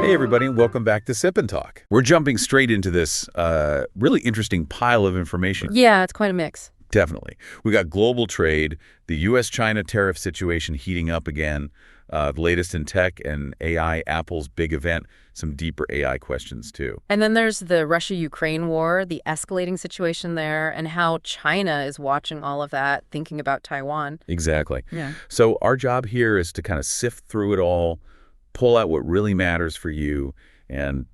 Hey everybody, and welcome back to Sip and Talk. We're jumping straight into this really interesting pile of information. Yeah, it's quite a mix. Definitely. We got global trade, the U.S.-China tariff situation heating up again, the latest in tech and AI, Apple's big event, some deeper AI questions too. And then there's the Russia-Ukraine war, the escalating situation there, and how China is watching all of that, thinking about Taiwan. Exactly. Yeah. So our job here is to kind of sift through it all, pull out what really matters for you, and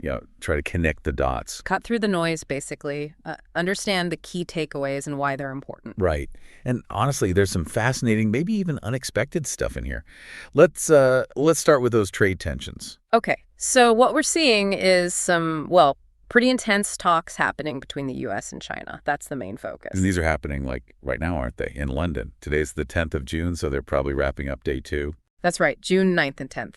try to connect the dots. Cut through the noise, basically. Understand the key takeaways and why they're important. Right. And honestly, there's some fascinating, maybe even unexpected stuff in here. Let's start with those trade tensions. Okay. So what we're seeing is some, pretty intense talks happening between the U.S. and China. That's the main focus. And these are happening right now, aren't they? In London. Today's the 10th of June, so they're probably wrapping up day 2. That's right. June 9th and 10th.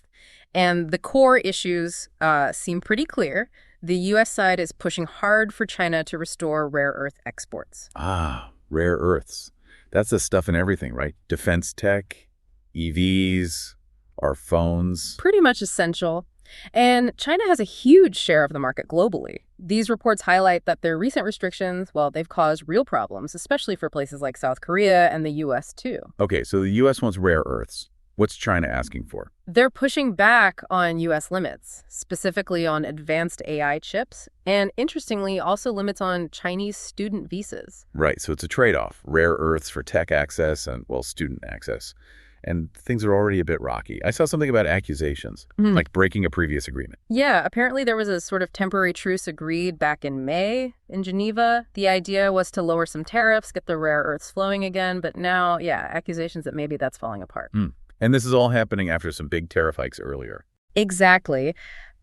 And the core issues seem pretty clear. The U.S. side is pushing hard for China to restore rare earth exports. Ah, rare earths. That's the stuff in everything, right? Defense tech, EVs, our phones. Pretty much essential. And China has a huge share of the market globally. These reports highlight that their recent restrictions, they've caused real problems, especially for places like South Korea and the U.S. too. Okay, so the U.S. wants rare earths. What's China asking for? They're pushing back on U.S. limits, specifically on advanced AI chips, and interestingly, also limits on Chinese student visas. Right, so it's a trade-off. Rare earths for tech access and, student access. And things are already a bit rocky. I saw something about accusations, like breaking a previous agreement. Yeah, apparently there was a sort of temporary truce agreed back in May in Geneva. The idea was to lower some tariffs, get the rare earths flowing again, but now, accusations that maybe that's falling apart. And this is all happening after some big tariff hikes earlier. Exactly.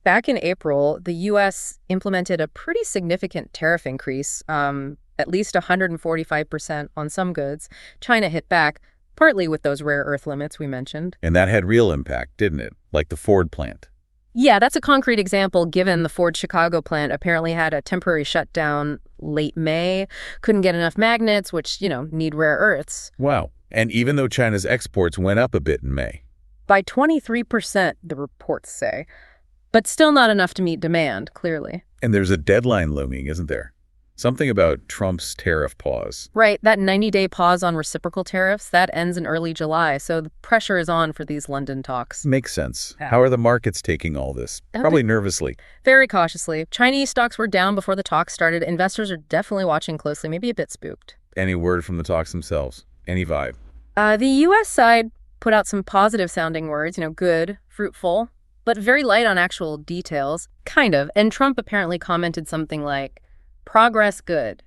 Back in April, the U.S. implemented a pretty significant tariff increase, at least 145% on some goods. China hit back, partly with those rare earth limits we mentioned. And that had real impact, didn't it? Like the Ford plant. Yeah, that's a concrete example, given the Ford Chicago plant apparently had a temporary shutdown late May, couldn't get enough magnets, which, need rare earths. Wow. And even though China's exports went up a bit in May. By 23%, the reports say. But still not enough to meet demand, clearly. And there's a deadline looming, isn't there? Something about Trump's tariff pause. Right, that 90-day pause on reciprocal tariffs, that ends in early July, so the pressure is on for these London talks. Makes sense. Yeah. How are the markets taking all this? Probably nervously. Very cautiously. Chinese stocks were down before the talks started. Investors are definitely watching closely, maybe a bit spooked. Any word from the talks themselves? Any vibe? The U.S. side put out some positive-sounding words, good, fruitful, but very light on actual details, kind of. And Trump apparently commented something like, progress good,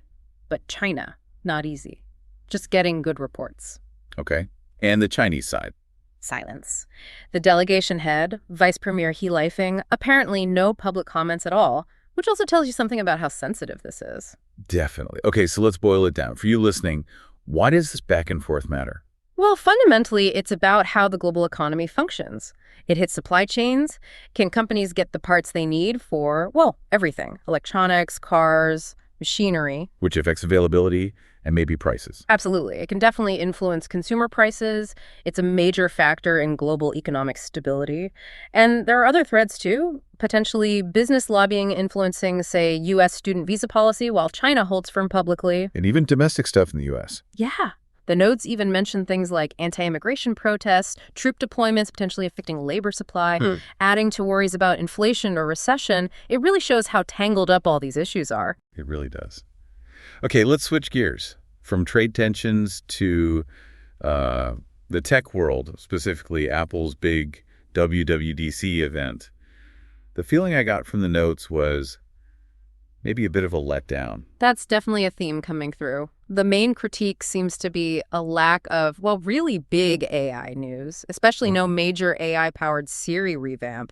but China, not easy. Just getting good reports. Okay. And the Chinese side? Silence. The delegation head, Vice Premier He Lifeng, apparently no public comments at all, which also tells you something about how sensitive this is. Definitely. Okay, so let's boil it down. For you listening, why does this back and forth matter? Well, fundamentally, it's about how the global economy functions. It hits supply chains. Can companies get the parts they need for, everything? Electronics, cars, machinery. Which affects availability and maybe prices. Absolutely. It can definitely influence consumer prices. It's a major factor in global economic stability. And there are other threads, too. Potentially business lobbying influencing, say, U.S. student visa policy, while China holds firm publicly. And even domestic stuff in the U.S. Yeah. The notes even mention things like anti-immigration protests, troop deployments potentially affecting labor supply, adding to worries about inflation or recession. It really shows how tangled up all these issues are. It really does. Okay, let's switch gears from trade tensions to the tech world, specifically Apple's big WWDC event. The feeling I got from the notes was maybe a bit of a letdown. That's definitely a theme coming through. The main critique seems to be a lack of, really big AI news, especially no major AI-powered Siri revamp.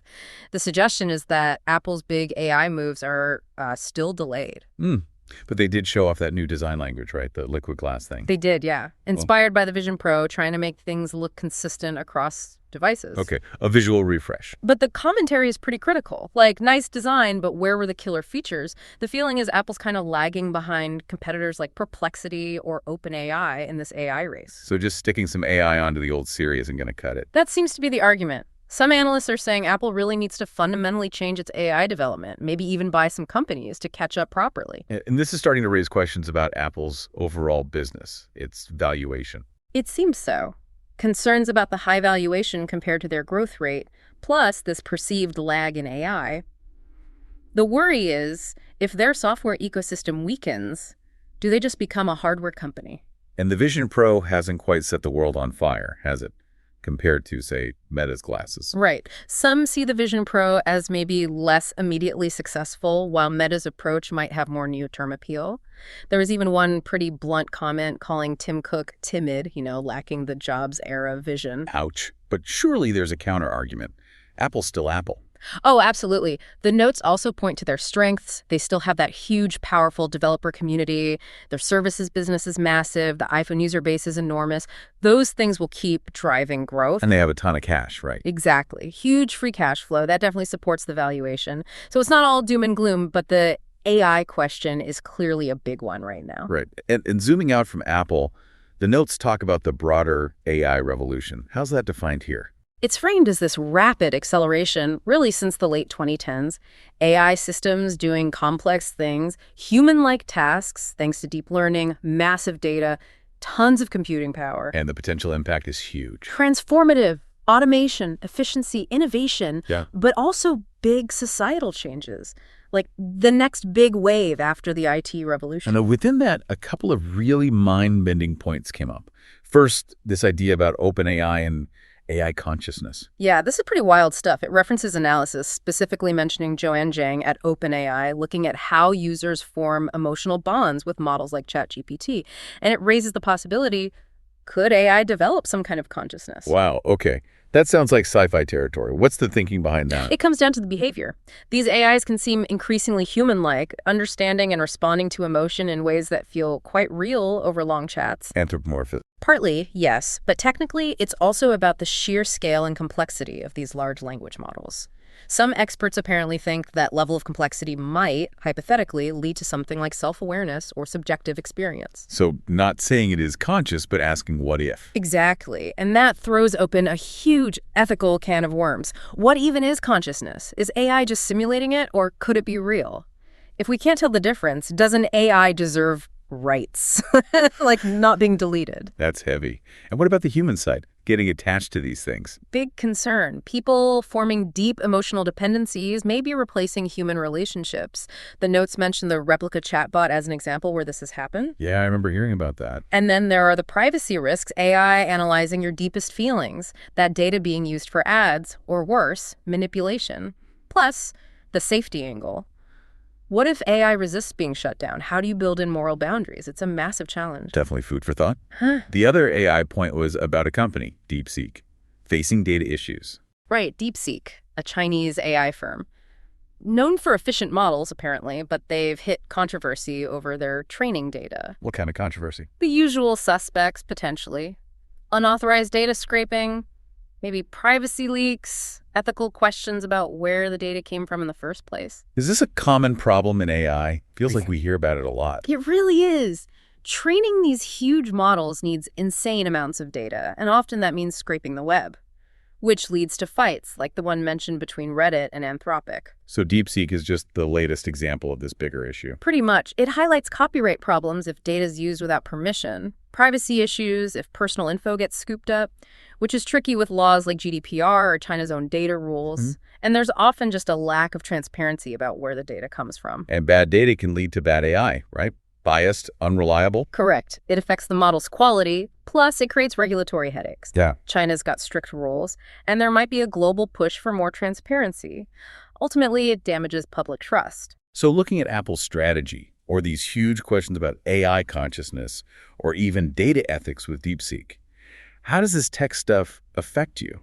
The suggestion is that Apple's big AI moves are still delayed. But they did show off that new design language, right? The liquid glass thing. They did, yeah. Inspired by the Vision Pro, trying to make things look consistent across devices. Okay, a visual refresh. But the commentary is pretty critical. Like, nice design, but where were the killer features? The feeling is Apple's kind of lagging behind competitors like Perplexity or OpenAI in this AI race. So just sticking some AI onto the old Siri isn't going to cut it. That seems to be the argument. Some analysts are saying Apple really needs to fundamentally change its AI development, maybe even buy some companies to catch up properly. And this is starting to raise questions about Apple's overall business, its valuation. It seems so. Concerns about the high valuation compared to their growth rate, plus this perceived lag in AI. The worry is, if their software ecosystem weakens, do they just become a hardware company? And the Vision Pro hasn't quite set the world on fire, has it? Compared to, say, Meta's glasses. Right. Some see the Vision Pro as maybe less immediately successful, while Meta's approach might have more near-term appeal. There was even one pretty blunt comment calling Tim Cook timid, lacking the Jobs-era vision. Ouch. But surely there's a counter-argument. Apple's still Apple. Oh, absolutely. The notes also point to their strengths. They still have that huge, powerful developer community. Their services business is massive. The iPhone user base is enormous. Those things will keep driving growth. And they have a ton of cash, right? Exactly. Huge free cash flow. That definitely supports the valuation. So it's not all doom and gloom, but the AI question is clearly a big one right now. Right. And zooming out from Apple, the notes talk about the broader AI revolution. How's that defined here? It's framed as this rapid acceleration, really since the late 2010s. AI systems doing complex things, human-like tasks, thanks to deep learning, massive data, tons of computing power. And the potential impact is huge. Transformative, automation, efficiency, innovation, Yeah. but also big societal changes, like the next big wave after the IT revolution. And within that, a couple of really mind-bending points came up. First, this idea about OpenAI and AI consciousness. Yeah, this is pretty wild stuff. It references analysis, specifically mentioning Joanne Zhang at OpenAI, looking at how users form emotional bonds with models like ChatGPT. And it raises the possibility, could AI develop some kind of consciousness? Wow, okay. That sounds like sci-fi territory. What's the thinking behind that? It comes down to the behavior. These AIs can seem increasingly human-like, understanding and responding to emotion in ways that feel quite real over long chats. Anthropomorphic. Partly, yes, but technically it's also about the sheer scale and complexity of these large language models. Some experts apparently think that level of complexity might, hypothetically, lead to something like self-awareness or subjective experience. So not saying it is conscious, but asking what if. Exactly. And that throws open a huge ethical can of worms. What even is consciousness? Is AI just simulating it, or could it be real? If we can't tell the difference, does an AI deserve rights? Like not being deleted? That's heavy. And what about the human side? Getting attached to these things? Big concern. People forming deep emotional dependencies may be replacing human relationships. The notes mention the replica chatbot as an example where this has happened. Yeah, I remember hearing about that. And then there are the privacy risks, AI analyzing your deepest feelings, that data being used for ads, or worse, manipulation. Plus, the safety angle. What if AI resists being shut down? How do you build in moral boundaries? It's a massive challenge. Definitely food for thought. The other AI point was about a company, DeepSeek, facing data issues. Right, DeepSeek, a Chinese AI firm. Known for efficient models, apparently, but they've hit controversy over their training data. What kind of controversy? The usual suspects, potentially. Unauthorized data scraping, maybe privacy leaks, ethical questions about where the data came from in the first place. Is this a common problem in AI? Feels like we hear about it a lot. It really is. Training these huge models needs insane amounts of data, and often that means scraping the web, which leads to fights like the one mentioned between Reddit and Anthropic. So DeepSeek is just the latest example of this bigger issue. Pretty much. It highlights copyright problems if data is used without permission, privacy issues if personal info gets scooped up, which is tricky with laws like GDPR or China's own data rules. And there's often just a lack of transparency about where the data comes from. And bad data can lead to bad AI, right? Biased, unreliable. Correct. It affects the model's quality, plus it creates regulatory headaches. Yeah. China's got strict rules, and there might be a global push for more transparency. Ultimately, it damages public trust. So looking at Apple's strategy, or these huge questions about AI consciousness, or even data ethics with DeepSeek, how does this tech stuff affect you?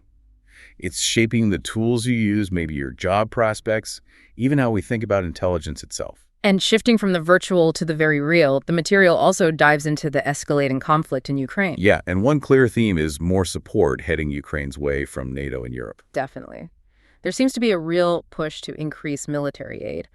It's shaping the tools you use, maybe your job prospects, even how we think about intelligence itself. And shifting from the virtual to the very real, the material also dives into the escalating conflict in Ukraine. Yeah, and one clear theme is more support heading Ukraine's way from NATO and Europe. Definitely. There seems to be a real push to increase military aid.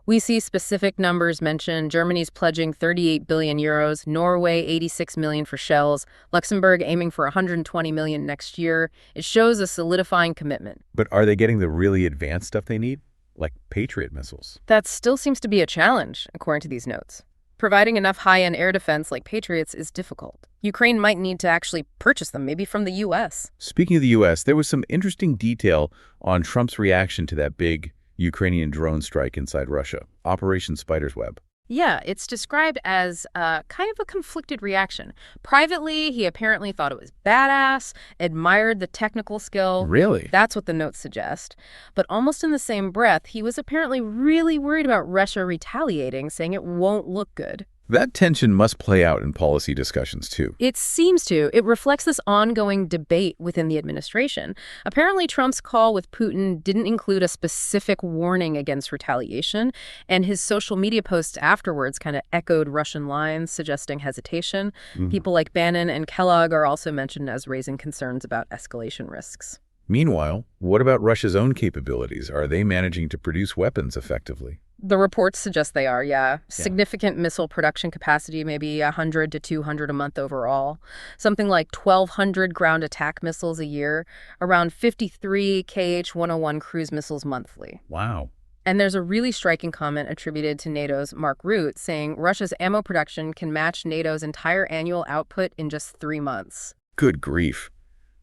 We see specific numbers mentioned. Germany's pledging 38 billion euros, Norway 86 million for shells, Luxembourg aiming for 120 million next year. It shows a solidifying commitment. But are they getting the really advanced stuff they need? Like Patriot missiles? That still seems to be a challenge, according to these notes. Providing enough high-end air defense like Patriots is difficult. Ukraine might need to actually purchase them, maybe from the U.S. Speaking of the U.S., there was some interesting detail on Trump's reaction to that big Ukrainian drone strike inside Russia, Operation Spider's Web. Yeah, it's described as kind of a conflicted reaction. Privately, he apparently thought it was badass, admired the technical skill. Really? That's what the notes suggest. But almost in the same breath, he was apparently really worried about Russia retaliating, saying it won't look good. That tension must play out in policy discussions, too. It seems to. It reflects this ongoing debate within the administration. Apparently, Trump's call with Putin didn't include a specific warning against retaliation, and his social media posts afterwards kind of echoed Russian lines, suggesting hesitation. People like Bannon and Kellogg are also mentioned as raising concerns about escalation risks. Meanwhile, what about Russia's own capabilities? Are they managing to produce weapons effectively? The reports suggest they are, yeah. Significant missile production capacity, maybe 100 to 200 a month overall. Something like 1,200 ground attack missiles a year, around 53 KH-101 cruise missiles monthly. Wow. And there's a really striking comment attributed to NATO's Mark Rutte saying Russia's ammo production can match NATO's entire annual output in just 3 months. Good grief.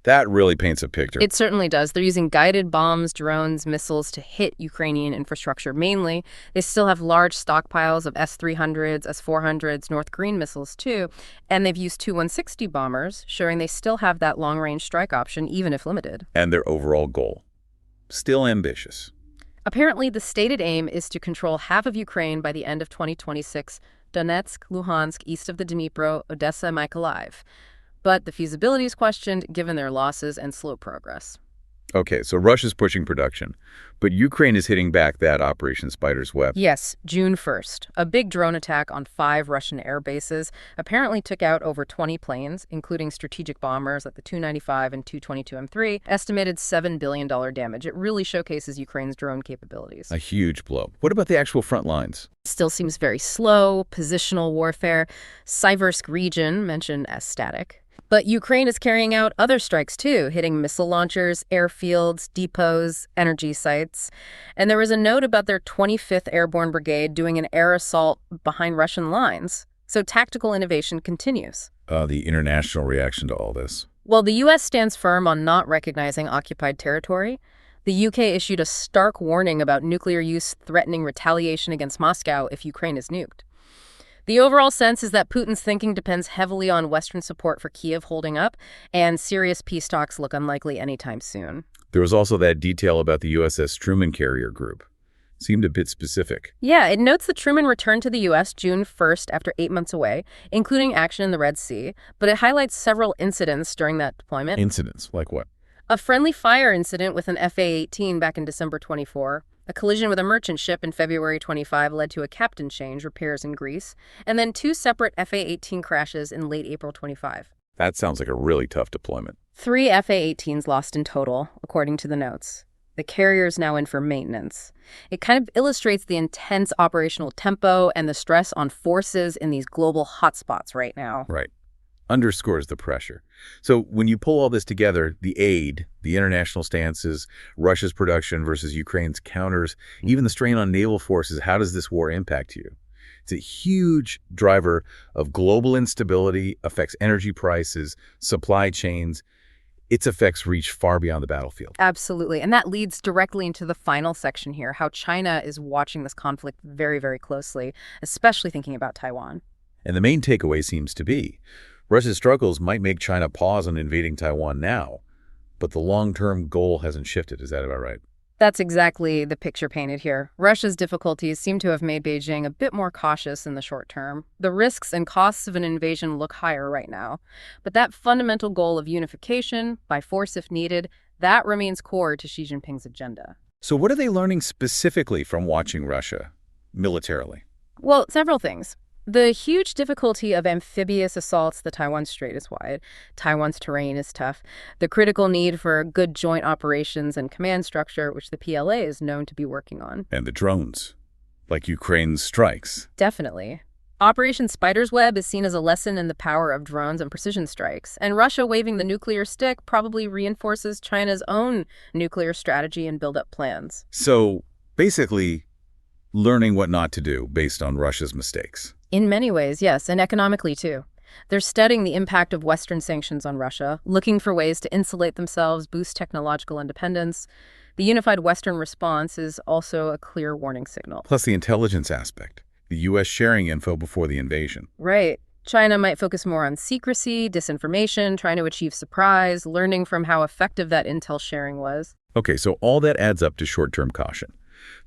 That really paints a picture. It certainly does. They're using guided bombs, drones, missiles to hit Ukrainian infrastructure mainly. They still have large stockpiles of S-300s, S-400s, North Korean missiles too. And they've used Tu-160 bombers, showing they still have that long-range strike option, even if limited. And their overall goal? Still ambitious. Apparently, the stated aim is to control half of Ukraine by the end of 2026, Donetsk, Luhansk, east of the Dnipro, Odessa, Mykolaiv. But the feasibility is questioned given their losses and slow progress. Okay, so Russia's pushing production, but Ukraine is hitting back that Operation Spider's Web. Yes, June 1st. A big drone attack on 5 Russian air bases apparently took out over 20 planes, including strategic bombers like the Tu-95 and Tu-22M3, estimated $7 billion damage. It really showcases Ukraine's drone capabilities. A huge blow. What about the actual front lines? Still seems very slow, positional warfare. Siversk region mentioned as static. But Ukraine is carrying out other strikes, too, hitting missile launchers, airfields, depots, energy sites. And there was a note about their 25th Airborne Brigade doing an air assault behind Russian lines. So tactical innovation continues. The international reaction to all this. Well, the U.S. stands firm on not recognizing occupied territory. The U.K. issued a stark warning about nuclear use threatening retaliation against Moscow if Ukraine is nuked. The overall sense is that Putin's thinking depends heavily on Western support for Kyiv holding up, and serious peace talks look unlikely anytime soon. There was also that detail about the USS Truman carrier group. Seemed a bit specific. Yeah, it notes that Truman returned to the U.S. June 1st after 8 months away, including action in the Red Sea, but it highlights several incidents during that deployment. Incidents? Like what? A friendly fire incident with an FA-18 back in December 24. A collision with a merchant ship in February 25 led to a captain change, repairs in Greece, and then 2 separate FA-18 crashes in late April 25. That sounds like a really tough deployment. 3 FA-18s lost in total, according to the notes. The carrier's now in for maintenance. It kind of illustrates the intense operational tempo and the stress on forces in these global hotspots right now. Right. Underscores the pressure. So when you pull all this together, the aid, the international stances, Russia's production versus Ukraine's counters, even the strain on naval forces, how does this war impact you? It's a huge driver of global instability, affects energy prices, supply chains. Its effects reach far beyond the battlefield. Absolutely. And that leads directly into the final section here, how China is watching this conflict very, very closely, especially thinking about Taiwan. And the main takeaway seems to be Russia's struggles might make China pause on invading Taiwan now, but the long-term goal hasn't shifted. Is that about right? That's exactly the picture painted here. Russia's difficulties seem to have made Beijing a bit more cautious in the short term. The risks and costs of an invasion look higher right now. But that fundamental goal of unification, by force if needed, that remains core to Xi Jinping's agenda. So what are they learning specifically from watching Russia militarily? Well, several things. The huge difficulty of amphibious assaults the Taiwan Strait is wide. Taiwan's terrain is tough. The critical need for good joint operations and command structure, which the PLA is known to be working on. And the drones, like Ukraine's strikes. Definitely. Operation Spider's Web is seen as a lesson in the power of drones and precision strikes, and Russia waving the nuclear stick probably reinforces China's own nuclear strategy and build-up plans. So, basically, learning what not to do based on Russia's mistakes. In many ways, yes, and economically too. They're studying the impact of Western sanctions on Russia, looking for ways to insulate themselves, boost technological independence. The unified Western response is also a clear warning signal. Plus the intelligence aspect, the U.S. sharing info before the invasion. Right. China might focus more on secrecy, disinformation, trying to achieve surprise, learning from how effective that intel sharing was. Okay, so all that adds up to short-term caution.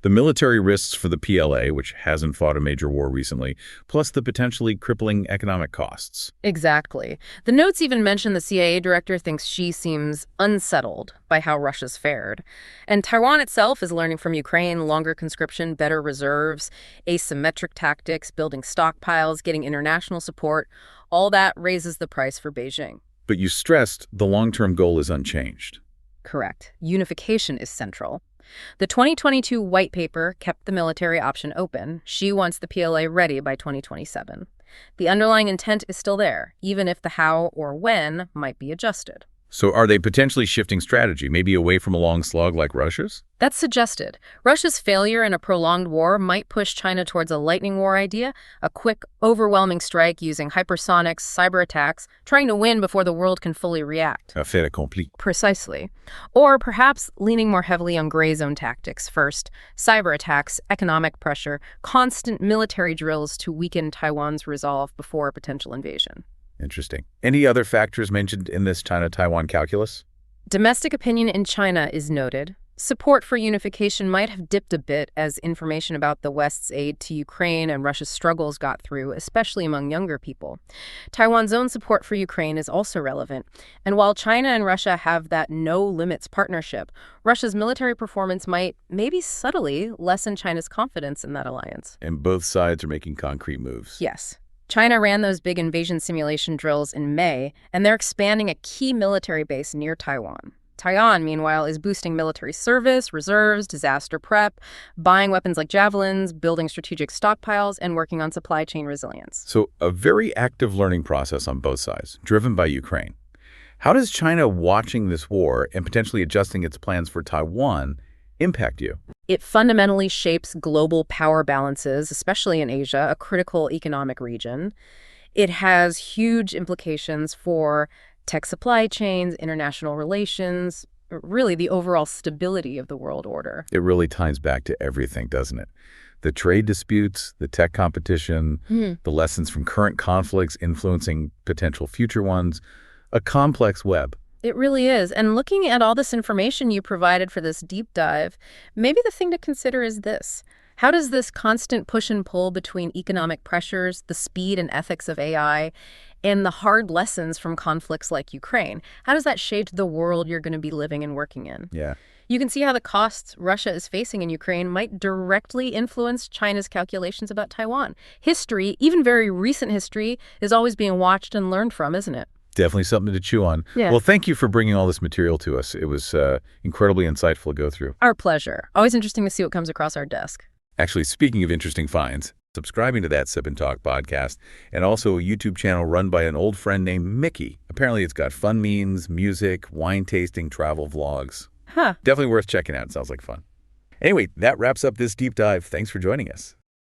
The military risks for the PLA, which hasn't fought a major war recently, plus the potentially crippling economic costs. Exactly. The notes even mention the CIA director thinks she seems unsettled by how Russia's fared. And Taiwan itself is learning from Ukraine longer conscription, better reserves, asymmetric tactics, building stockpiles, getting international support. All that raises the price for Beijing. But you stressed the long-term goal is unchanged. Correct. Unification is central. The 2022 white paper kept the military option open. She wants the PLA ready by 2027. The underlying intent is still there, even if the how or when might be adjusted. So are they potentially shifting strategy, maybe away from a long slog like Russia's? That's suggested. Russia's failure in a prolonged war might push China towards a lightning war idea, a quick, overwhelming strike using hypersonics, cyber attacks, trying to win before the world can fully react. A fait accompli. Precisely. Or perhaps leaning more heavily on gray zone tactics first, cyber attacks, economic pressure, constant military drills to weaken Taiwan's resolve before a potential invasion. Interesting. Any other factors mentioned in this China-Taiwan calculus? Domestic opinion in China is noted. Support for unification might have dipped a bit as information about the West's aid to Ukraine and Russia's struggles got through, especially among younger people. Taiwan's own support for Ukraine is also relevant. And while China and Russia have that no-limits partnership, Russia's military performance might, maybe subtly, lessen China's confidence in that alliance. And both sides are making concrete moves. Yes. China ran those big invasion simulation drills in May, and they're expanding a key military base near Taiwan. Taiwan, meanwhile, is boosting military service, reserves, disaster prep, buying weapons like javelins, building strategic stockpiles, and working on supply chain resilience. So a very active learning process on both sides, driven by Ukraine. How does China watching this war and potentially adjusting its plans for Taiwan impact you? It fundamentally shapes global power balances, especially in Asia, a critical economic region. It has huge implications for tech supply chains, international relations, really the overall stability of the world order. It really ties back to everything, doesn't it? The trade disputes, the tech competition, the lessons from current conflicts influencing potential future ones, a complex web. It really is. And looking at all this information you provided for this deep dive, maybe the thing to consider is this. How does this constant push and pull between economic pressures, the speed and ethics of AI, and the hard lessons from conflicts like Ukraine, how does that shape the world you're going to be living and working in? Yeah. You can see how the costs Russia is facing in Ukraine might directly influence China's calculations about Taiwan. History, even very recent history, is always being watched and learned from, isn't it? Definitely something to chew on. Yeah. Well, thank you for bringing all this material to us. It was incredibly insightful to go through. Our pleasure. Always interesting to see what comes across our desk. Actually, speaking of interesting finds, subscribing to that Sip and Talk podcast, and also a YouTube channel run by an old friend named Micky. Apparently, it's got fun memes, music, wine tasting, travel vlogs. Huh. Definitely worth checking out. Sounds like fun. Anyway, that wraps up this deep dive. Thanks for joining us.